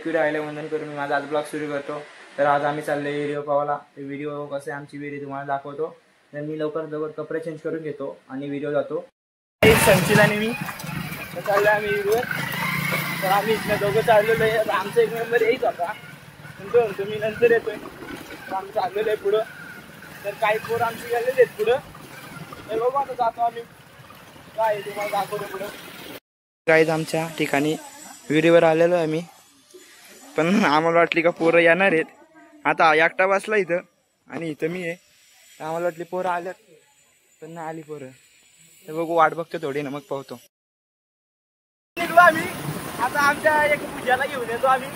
एकविरा आले वंदन करून मी माझा आज ब्लॉग सुरू करतो। तर आज आम्ही चालले व्हिडिओ पाहायला। व्हिडिओ कसे आमची विहिरी तुम्हाला दाखवतो। तर मी लवकर कपडे चेंज करून घेतो आणि व्हिडिओ जातो। संचित आणि मी चाललो आम्ही व्हिडिओ। तर आम्ही इथनं दोघं चाललेलो आहे। आमचा एक मेंबर येईच होता म्हणतो मी नंतर येतोय। तर आम्ही चाललेलो आहे पुढं। तर काही पोर आमची गेलेले आहेत पुढं। तर बघू आता जातो आम्ही काय तुम्हाला दाखवतो पुढं। गाईज आमच्या ठिकाणी विहिरीवर आलेलो आहे आम्ही, पण आम्हाला वाटली का पोरं येणार आहेत। आता एकटा बसला इथं आणि इथं मी आहे। आम्हाला वाटली पोरं आल्यात पण नाही आली पोरं। तर बघू वाट बघतो थोडी ना मग पाहतो। निघलो आम्ही आता आमच्या एक पूजाला घेऊन येतो आम्ही।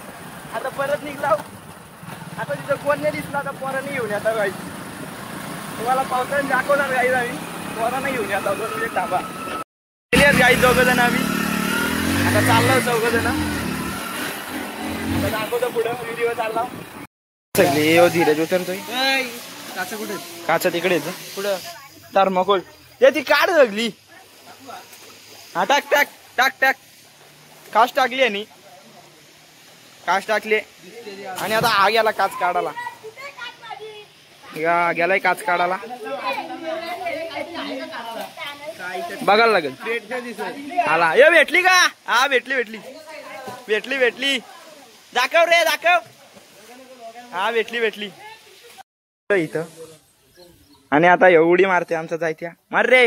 आता परत निघलो। आता तिथं कोण नाही दिसला आता पोरांनी घेऊन येतो गाईज। तुम्हाला पावसाने दाखवणार गाईज आम्ही पोरांना घेऊन येतो। 2 मिनिट थांबा। गाईज दोघं जण आम्ही आता चाललो चौघं जण। आता दाखवतो पुढं व्हिडिओ चालला सगळी। यो धीरज उतरतोय। काचा कुठे? काचा तिकडे पुढं थर्माकोल ते ती काढ सगळी। हा टाक टाक टाक टाक काच टाकली आणि काच टाकली आणि आता हा गेला काच काढायला। गेलाय काच काढायला बघायला लागेल। आला ये भेटली का? हा भेटली भेटली भेटली भेटली। दाखव रे दाखव। हा भेटली भेटली इथं। आणि आता एवढी मारते आमचा जायत्या मार रे।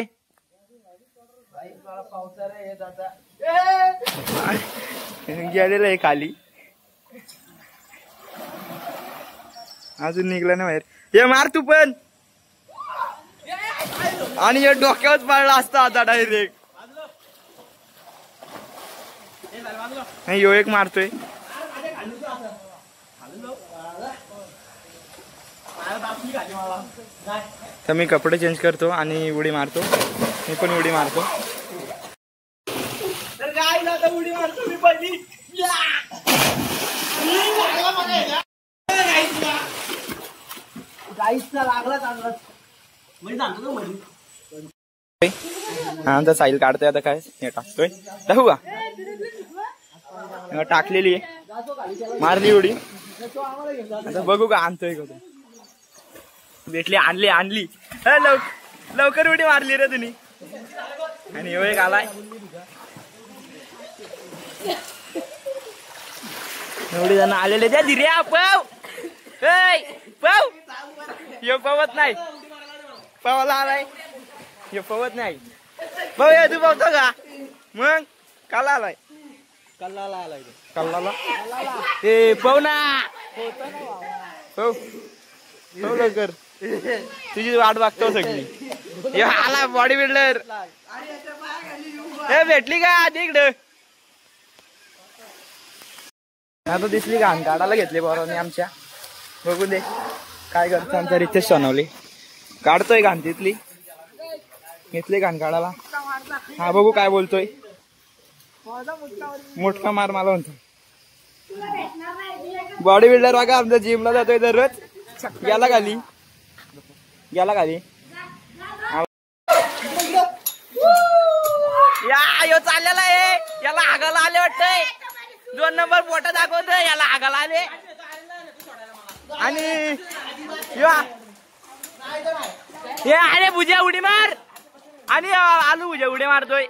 गेलेलं आहे खाली अजून निघलं ना बाहेर। हे मार तू पण। आणि हे डोक्यावर पडला असता आता डायरेक्ट। नाही यो एक मारतोय। तर मी कपडे चेंज करतो आणि उडी मारतो। मी पण उडी मारतो। तर काय आता उडी मारतो मी पहिली। आमचा साईल काढतोय आता काय हे टाकतोय दाखवू का? टाकलेली आहे मारली उडी। आता बघू का आणतोय का? भेटली आणली आणली लवकर उडी मारली रे तुम्ही। आणि यो एक आलाय एवढे जण आलेले त्या धीरे पाव पाव यो पवत नाही पवाला आलाय यो पवत नाही भाऊ ये तू पावतो का? मग काल आलाय कल्लाला आलाय कल्लाला ए पवना हो हो लवकर तुझी वाट बघतो सगळी। आला बॉडी बिल्डर हे भेटली का तिकडं? आता दिसली घाण काढायला घेतली पोरांनी आमच्या। बघू दे काय करतो आमच्या रितेश सोनवले काढतोय घाण तिथली घेतली घाण काढायला। हा बघू काय बोलतोय। मोठा मार मला म्हणतो बॉडी बिल्डर बघा आमच्या जिमला जातोय दररोज। गेला खाली गेला खाली यो चाललेला आहे। याला आगाला आले वाटतंय 2 नंबर पोटा दाखवतोय याला आगाला आले। आणि हे अरे भुजा उडी मार आणि आलू भुजा उडी मारतोय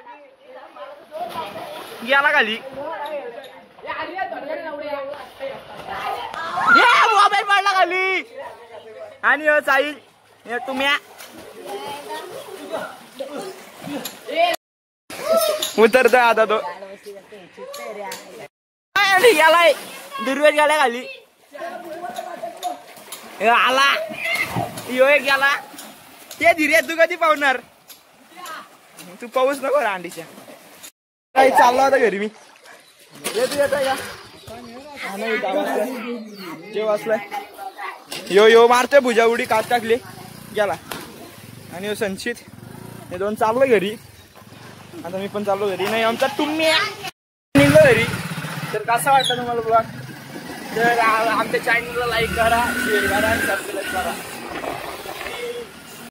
गेला खाली। मोबाईल पडला खाली आणि साईल तुम्ही उतरतोय आता तो गेलाय दुर्वेश गेला खाली। आला यो एक गेला ते धीरे तू कधी पावणार? तू पाऊस नको रांडीच्या काही चालला होता घरी मी येतो येतो या जेव असलाय यो यो मारतोय भुजा उडी काच टाकली गेला। आणि यो संचित हे 2 चाललो घरी। आता मी पण चाललो घरी। नाही आमचा तुम्ही निघलो घरी। तर कसा वाटतं तुम्हाला ब्लॉग? तर आमच्या चॅनलला लाईक करा शेअर करा सबस्क्राईब करा।